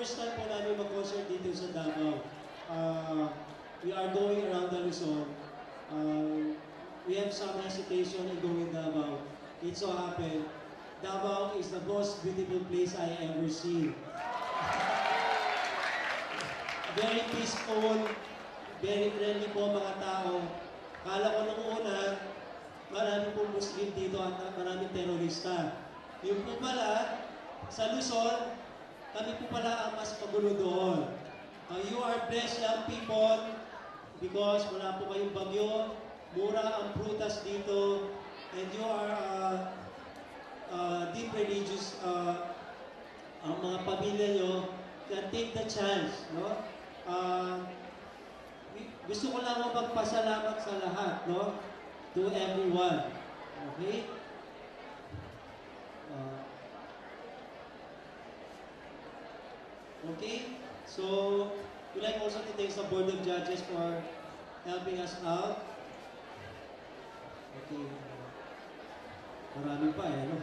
first time po namin mag-concert dito sa Davao. We are going around the Luzon. We have some hesitation in going Davao. It so happened, Davao is the most beautiful place I ever seen. Very peaceful, very friendly po mga tao. Kala ko nung una, marami po Muslim dito at maraming terorista. Yung po pala, sa Luzon, kami po pala ang mas pagulo doon. You are blessed young people because wala po kayong bagyo, mura ang prutas dito, and you are deep religious, ang mga pamilya nyo can take the chance, no? Gusto ko lang magpasalamat sa lahat, no? To everyone. Okay? Okay? So, we'd like also to thank the Board of Judges for helping us out. Okay. Marami pa eh, no?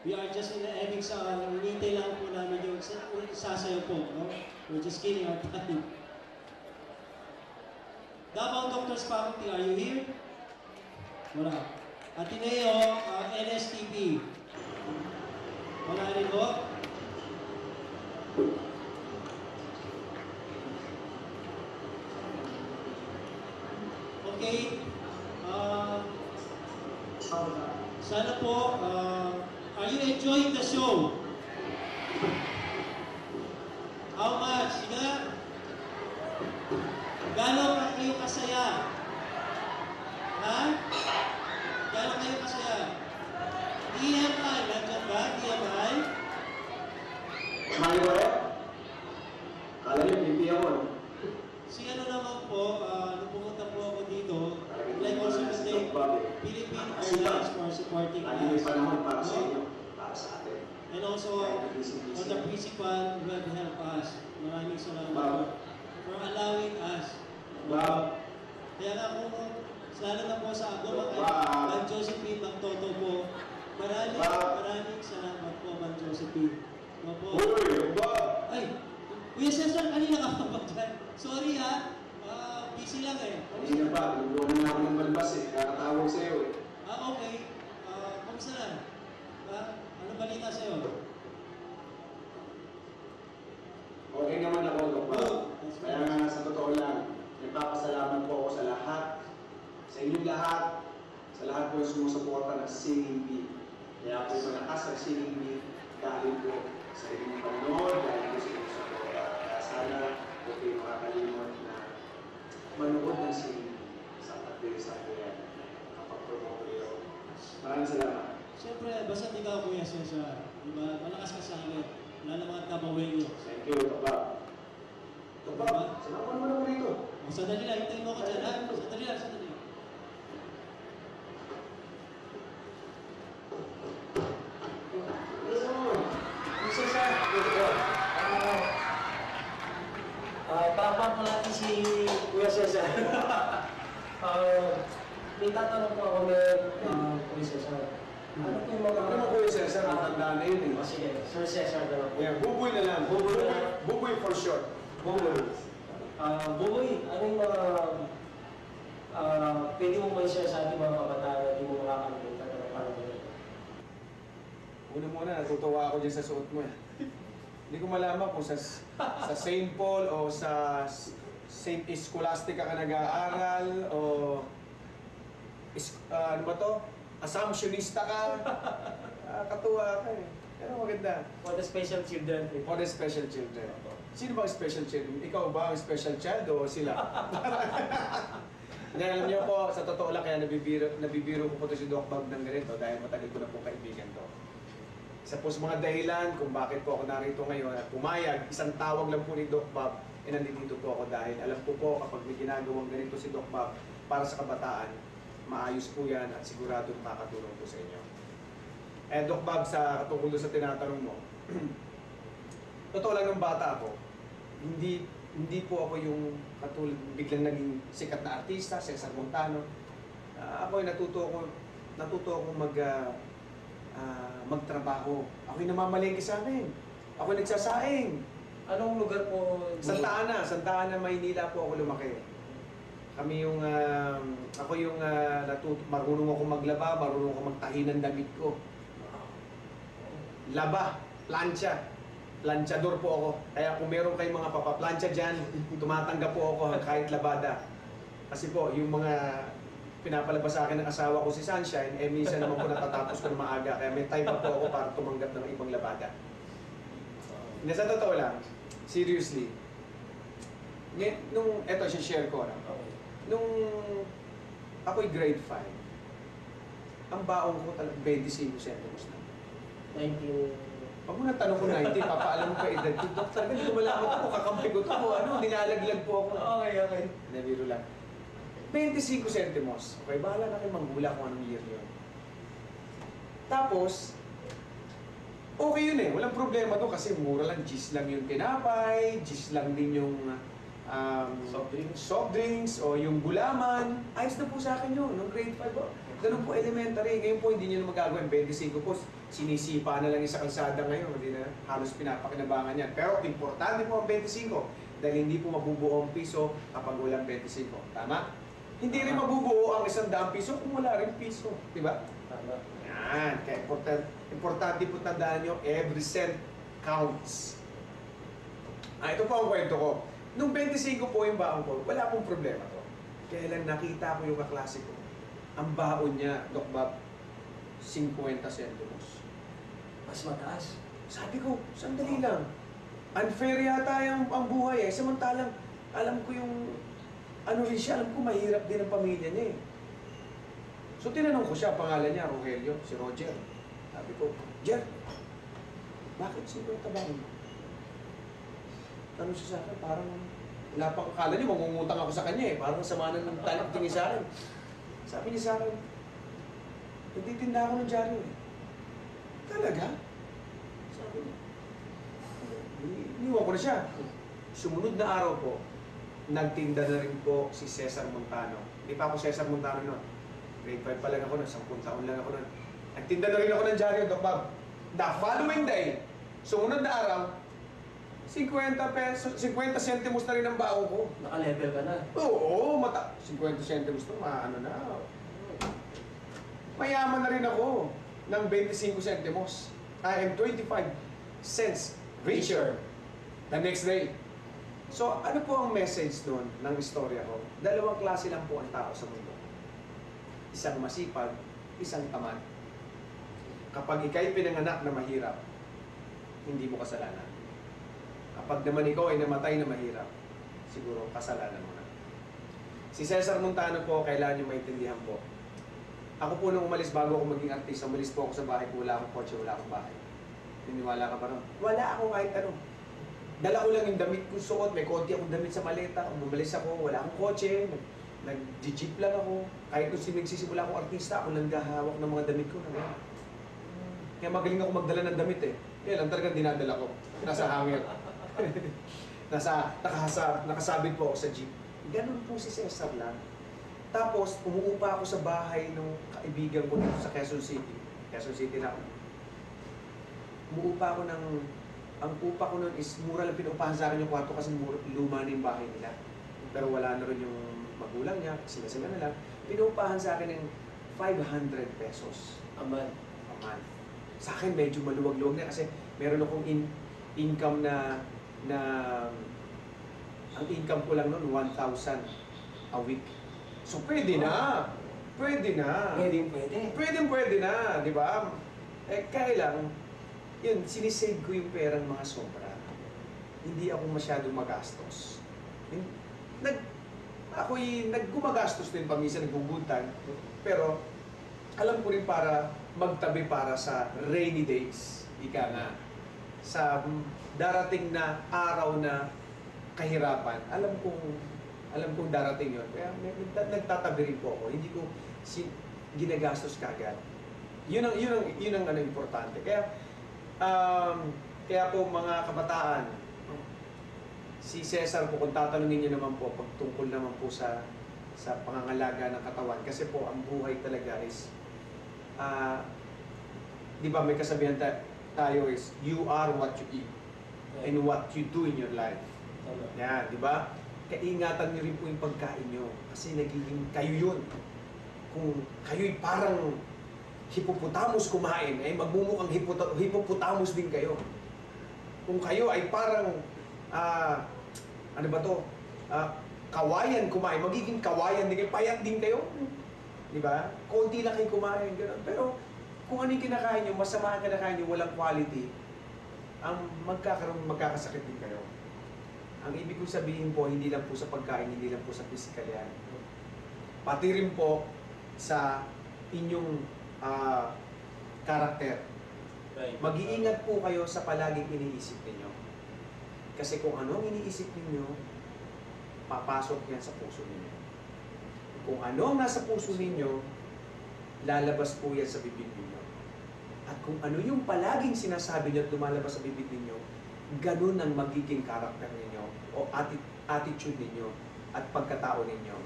We are just in the ending sa, hinintay lang po namin yung sasayo po, no? We're just killing our time. Davao Doctors Faculty, are you here? Wala. Ateneo, NSTP. Wala rin po. Okay. Sana po, are you enjoying the show? How much? Sige. Gano'n ka kayo kasaya? Ha? Gano'n kayo kasaya? DMI, nandiyan ba? DMI? Mali ko eh? Kala niyo, hindi ako. Si ano naman po, nung pumunta po ako dito, like also to thank Philippine Airlines for supporting us. May panahon para sa inyo, para sa atin. And also, on the principal who have helped us. Maraming salamat po for allowing us. Kaya nga kung lalo na po sa ako, Ma'am Josephine Magtoto po, maraming salamat po, Ma'am Josephine. Opo. Ay, Kuya Cesar, kanina ka pa dyan. Sorry ha, busy lang eh. Kanina pa, lulungan na ako ng balbas eh, kakatawag sa'yo eh. Okay. Kamusta na? Anong balita sa'yo? Okay naman ako, Doktor. Kaya nga sa totoo lang, nagpapasalamat po ako sa lahat, sa inyong lahat, sa lahat po yung sumusuporta ng CNB. Kaya po yung malakas ang CNB dahil po sa inyong panonood, dahil po sa inyong suporta. Kaya sana po kayo makakalimot na manood ng CNB sa pagbirisang ko yan, kapag-promote kayo. Maraming salamat. Siyempre, basta ikaw, Kuya Cesar, diba? Malakas ka sa akin. Wala na mga tabawin niyo. Thank you, Tokbab. Tokbab, sinabi ko naman ako rito. Sandali lang, hintayin mo ako dyan, ha? Sandali lang, sandali. Papang ko natin si Kuya Cesar. May tatanong po ako Kuya Cesar. Ano po yung mga... Ano mo Kuya Cesar, matanda na yun eh. Sige, Sir Cesar na lang po. Yeah, Buboy na lang. Buboy for short. Buboy. Buboy, ano yung mga... pwede mo may share sa ating mga kabataan na di mo makakalimutan na parang ganito? Una-muna, natutuwa ako dyan sa suot mo eh. Hindi ko malaman kung sa St. Paul o sa St. Scholastica ka nag-aaral o ano ba to? Assumptionista ka. Katuwa ka eh. Pero maganda. For the special children. For the special children. Sino ba ang special children? Ikaw ba ang special child o sila? Hindi, alam niyo po, sa totoo lang kaya nabibiro ko po ito si Doc Bob ng ganito dahil matagal ko na po kaibigan to. Isa po sa mga dahilan kung bakit po ako narito ngayon at pumayag, isang tawag lang po ni Doc Bob, nandito po ako dahil alam ko po kapag may ginagawang ganito si Doc Bob para sa kabataan, maayos po yan at sigurado makakatulong po sa inyo. Eh, Doc Bob, sa katungkol sa tinatanong mo, totoo lang nung bata ako, hindi po ako yung katulad biglang naging sikat na artista, Cesar Montano. Ako ay natuto ako magtrabaho. Ako yung namamalengke sa amin. Ako nagsasaing. Anong lugar po? Santa Ana, Maynila po ako lumaki. Kami yung, ako yung marunong ako maglaba, marunong ako magtahi ng damit ko. Laba, plancha. Planchador po ako. Kaya kung meron kayong mga papaplansya dyan, tumatanggap po ako kahit labada. Kasi po, yung mga pinapalabas sa akin ng asawa ko si Sunshine, minsan naman po natatapos ko na maaga. Kaya may time pa po ako para tumanggap ng ibang labada. Hindi, sa totoo lang, seriously, eto, share ko na. Nung ako'y grade 5, ang baong ko talaga 25 centimos na. 19... Pag mo natanong ko 90, papaalam mo ka edad ko, Dok, talaga hindi ko malaman ako, kakampi ko ito, nilalaglag po ako. Okay. Nabiro lang. 25 centimos. Okay, bahala na kayo manggula kung anong year yun. Tapos, okay yun eh, walang problema doon kasi mura lang, gis lang yung tinapay, gis lang din yung soft drinks o yung gulaman. Ayos na po sa akin yun, nung grade 5 po. Ganun po elementary. Ngayon po hindi nyo na magagawin. 25 po, sinisipa na lang yung sa kalsada ngayon. Hindi na halos pinapakinabangan yan. Pero importante po ang 25 dahil hindi po mabubuo ang piso kapag walang 25. Tama? Hindi rin mabubuo ang 100 piso kung wala rin piso. Diba? Tama. Yan. Kaya importante po tandaan nyo, every cent counts. Ito po ang kwento ko. Nung 25 po yung baon ko, wala pong problema to. Kaya lang nakita ko yung kaklase ko. Ang baon niya, Doc Bob, 50 centimos. Mas mataas. Sabi ko, sandali lang. Unfair yata ang buhay eh. Samantalang, alam ko yung, ano rin siya, alam ko mahirap din ang pamilya niya eh. So tinanong ko siya, pangalan niya, Rogelio, si Roger. Sabi ko, Jer, bakit 50 baon mo? Tanong siya sa akin, parang, wala pang akala niya, mangungutang ako sa kanya eh. Parang sama na ng tingin sa akin. Sabi niya sa akin, nagtitinda ako ng dyaryo eh. Talaga? Sabi niya. Iniwan ko na siya. Sumunod na araw po, nagtinda na rin po si Cesar Montano. Hindi pa ako Cesar Montano noon. Grade 5 pa lang ako noon, 10 taon lang ako noon. Nagtinda na rin ako ng dyaryo, Doc Bob. The following day, sumunod na araw, 50 pesos, 50 centimos na rin ang baon ko. Naka-level ka na. Oo, 50 centimos to, ano na. Mayaman na rin ako ng 25 centimos. I am 25 cents richer the next day. So, ano po ang message doon ng istorya ko? Dalawang klase lang po ang tao sa mundo. Isang masipag, isang tamad. Kapag ikaw'y pinanganak na mahirap, hindi mo kasalanan. Kapag naman ikaw ay namatay na mahirap, siguro kasalanan mo na. Si Cesar Montano po, kailangan nyo maintindihan po. Ako po nung umalis, bago ako maging artista, umalis po ako sa bahay ko, wala akong kotse, wala akong bahay. Tiniwala ka ba nun? Wala akong kahit ano. Dala ko lang yung damit ko suot, may konti akong damit sa maleta, umalis ako, wala akong kotse, nag-jeep lang ako. Kahit kung nagsisimula akong artista, ako lang gahawak ng mga damit ko. Kaya magaling ako magdala ng damit eh. Kaya lang talagang dinadala ko. Nasa hangir. Nakasabit po ako sa jeep. Ganun po si Cesar lang. Tapos, umuupa ako sa bahay ng kaibigan ko dito sa Quezon City. Quezon City na ako. Umuupa ako ng... Ang upa ko nun is mura lang pinupahan sa akin yung kwarto kasi luma na yung bahay nila. Pero wala na rin yung magulang niya, sila na lang. Pinupahan sa akin ng 500 pesos. A month. A month. Sa akin medyo maluwag-luwag na kasi meron akong income na ang income ko lang noon 1,000 a week. So pwede na. Pwede na. Pwede na, di ba? Eh kaya lang, yun, sinisave ko yung perang mga sobra. Hindi ako masyadong magastos. Ako'y naggumagastos din paminsan, nagbubutan. Pero alam ko rin para magtabi para sa rainy days. Ika nga. Sa darating na araw na kahirapan, alam kong darating yun. Kaya nagtatabi rin po ako. Hindi ko ginagastos kagad. Yun ang ano, importante. Kaya po mga kabataan, si Cesar po, kung tatanungin niyo naman po, pagtungkol naman po sa pangangalaga ng katawan, kasi po ang buhay talaga is, di ba may kasabihan tayo is, you are what you eat. and what you do in your life. Tama. Yan, di ba? Kaingatan niyo rin po yung pagkain niyo kasi nagiging kayo yun. Kung kayo'y parang hippopotamus kumain, ay magmumukhang hippopotamus din kayo. Kung kayo ay parang, ano ba to? Kawayan kumain, magiging kawayan din kayo, payat din kayo. Di ba? Konti lang kayo kumain, gano'n. Pero kung ano yung kinakain nyo, masama ang kinakain nyo, walang quality, ang magkakasakit din kayo. Ang ibig kong sabihin po, hindi lang po sa pagkain, hindi lang po sa physical yan. Pati rin po sa inyong karakter. Right. Mag-iingat po kayo sa palaging iniisip ninyo. Kasi kung ano ang iniisip ninyo, papasok yan sa puso ninyo. Kung ano ang nasa puso ninyo, lalabas po yan sa bibig ninyo. At kung ano yung palaging sinasabi niyo at lumalabas sa bibig ninyo, ganun ang magiging karakter ninyo o attitude ninyo at pagkatao ninyo.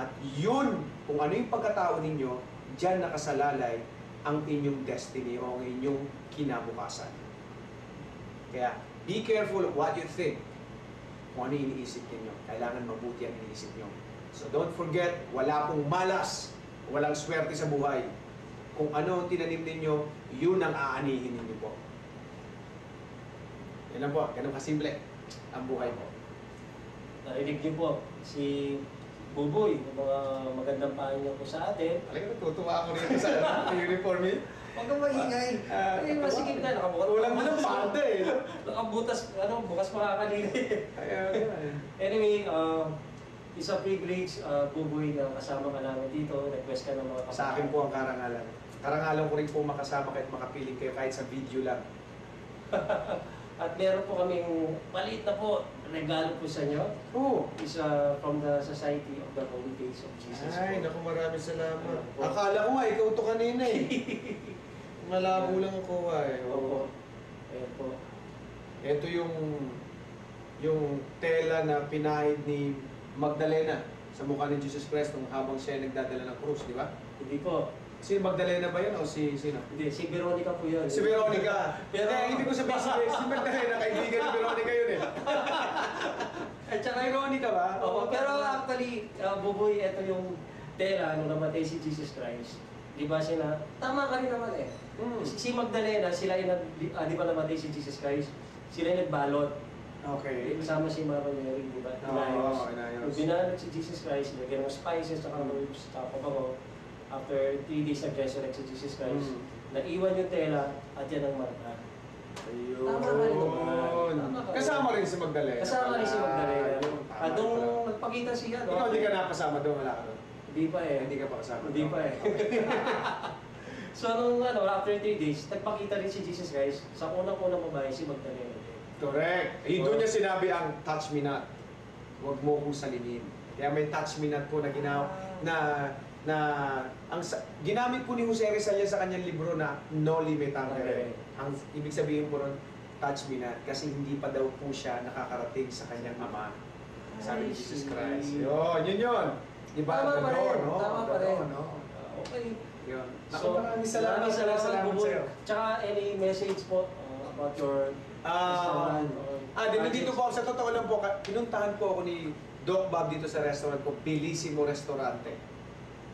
At yun, kung ano yung pagkatao ninyo, diyan nakasalalay ang inyong destiny o ang inyong kinabukasan. Kaya, be careful of what you think. Kung ano yung iniisip ninyo. Kailangan mabuti ang iniisip nyo. So don't forget, wala pong malas, walang swerte sa buhay. Kung ano ang tinanim ninyo, yun ang aanihin ninyo po. Yan lang po, ganun kasimple ang buhay po. Narinig niyo po si Buboy, yung mga magandang payo niya po sa atin. Talaga natutuwa ako rito sa uniform eh. Huwag kang maingay. Ay, masikip na, nakabukas. Kulang mo ng panda eh. Nakabutas, bukas pa kanina. Kaya yan. Anyway, it's a privilege, Buboy, na kasama ka namin dito. Request ka ng mga kapatid. Sa akin po ang karangalan. Karangalan ko rin po makasama kahit makapiling kayo kahit sa video lang. At meron po kaming maliit na po, regalo po sa inyo. Oo. Is from the Society of the Holy Face of Jesus. Ay, po. naku, maraming salamat. Ayan po. Akala ko nga, ikaw to kanina eh. Malabo lang ako eh. Opo. Ayan po. Ito yung tela na pinahid ni Magdalena sa mukha ni Jesus Christ nung habang siya ay nagdadala ng krus, di ba? Hindi po. Si Magdalena ba yun o si sino? Hindi, si Veronica po yun. Si Veronica. Pero- Hindi, ibig ko sabihin si Magdalena, kaibigan ni Veronica yun eh. At saka Veronica ba? Opo, pero actually, Buboy, ito yung tela nung namatay si Jesus Christ. Di ba sila? Tama ka rin naman eh. Hmm. Si Magdalena, sila yung di ba namatay si Jesus Christ? Sila yung nagbalot. Okay. Kasama si Mama Mary, di ba? Oo, Nung inayos. binalot si Jesus Christ, nilagyan ng spices, tsaka herbs, tsaka pabango. After 3 days nag-resurrect si Jesus Christ, naiwan yung tela at yan ang marka. Ayun. Tama ka rin naman. Tama ka rin. Kasama rin si Magdalena. Kasama rin si Magdalena. Ayun, tama At nung pala. nagpakita siya, Ikaw hindi ka napasama doon, wala ka doon. Hindi pa eh. Hindi ka pa kasama Hindi doon. pa eh. So nung after 3 days, nagpakita rin si Jesus Christ sa unang-unang babae, si Magdalena. Correct. Ayun doon niya sinabi ang touch me not. Huwag mo kong salinin. Kaya may touch me not po na ginawa ginamit po ni Jose Rizal sa kanyang libro na No Limit Tangere. Ang ibig sabihin po ron, touch me not, kasi hindi pa daw po siya nakakarating sa kanyang ama. Sabi ni Jesus Christ. Yun. Di ba? Tama pa rin. Gano'n, no? Tama pa rin. Gano'n, no? Okay. Yun. Naku, So, maraming salamat. Salamat Buboy. sa'yo. Tsaka any message po about your restaurant? Nandito po ako, sa totoo lang po, pinuntahan po ako ni Doc Bob dito sa restaurant ko, Bellissimo Restaurante.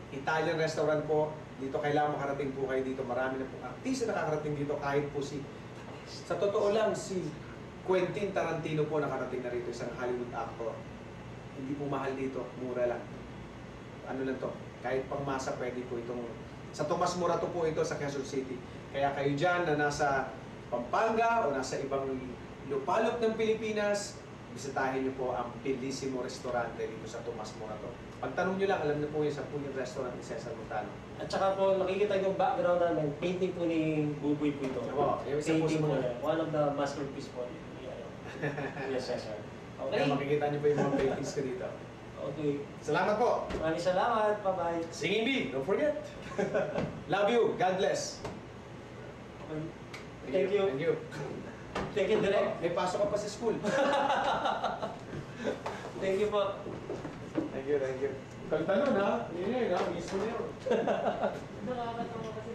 Italian restaurant po, dito kailangan makarating po kayo dito. Marami na po artista nakakarating dito kahit po sa totoo lang, si Quentin Tarantino po nakarating na rito, isang Hollywood actor. Hindi po mahal dito, mura lang. Ano lang to, kahit pangmasa pwede po itong, sa Tomas Morato po ito sa Quezon City. Kaya kayo dyan na nasa Pampanga o nasa ibang lupalop ng Pilipinas, bisitahin niyo po ang Bellissimo Restaurante dito sa Tomas Morato. Pagtanong niyo lang, alam niyo po yun sa yung restaurant ni Cesar Montano. At saka po, nakikita yung background namin, painting po ni Buboy po ito. Oo, yung isa po sa Painting po mga- niya. One of the masterpiece po ni Yes, Cesar. Kaya Okay. makikita niyo po yung mga paintings ko dito. Okay. Salamat po! Maraming salamat. Bye-bye. Singing Bee, don't forget! Love you, God bless! Okay. Thank you. Thank you. Thank you, Direk. May pasok ka pa sa school. Thank you po. Thank you. Kaltalon ha? Yun yun ha? Mismo yun. Nakakatawa kasi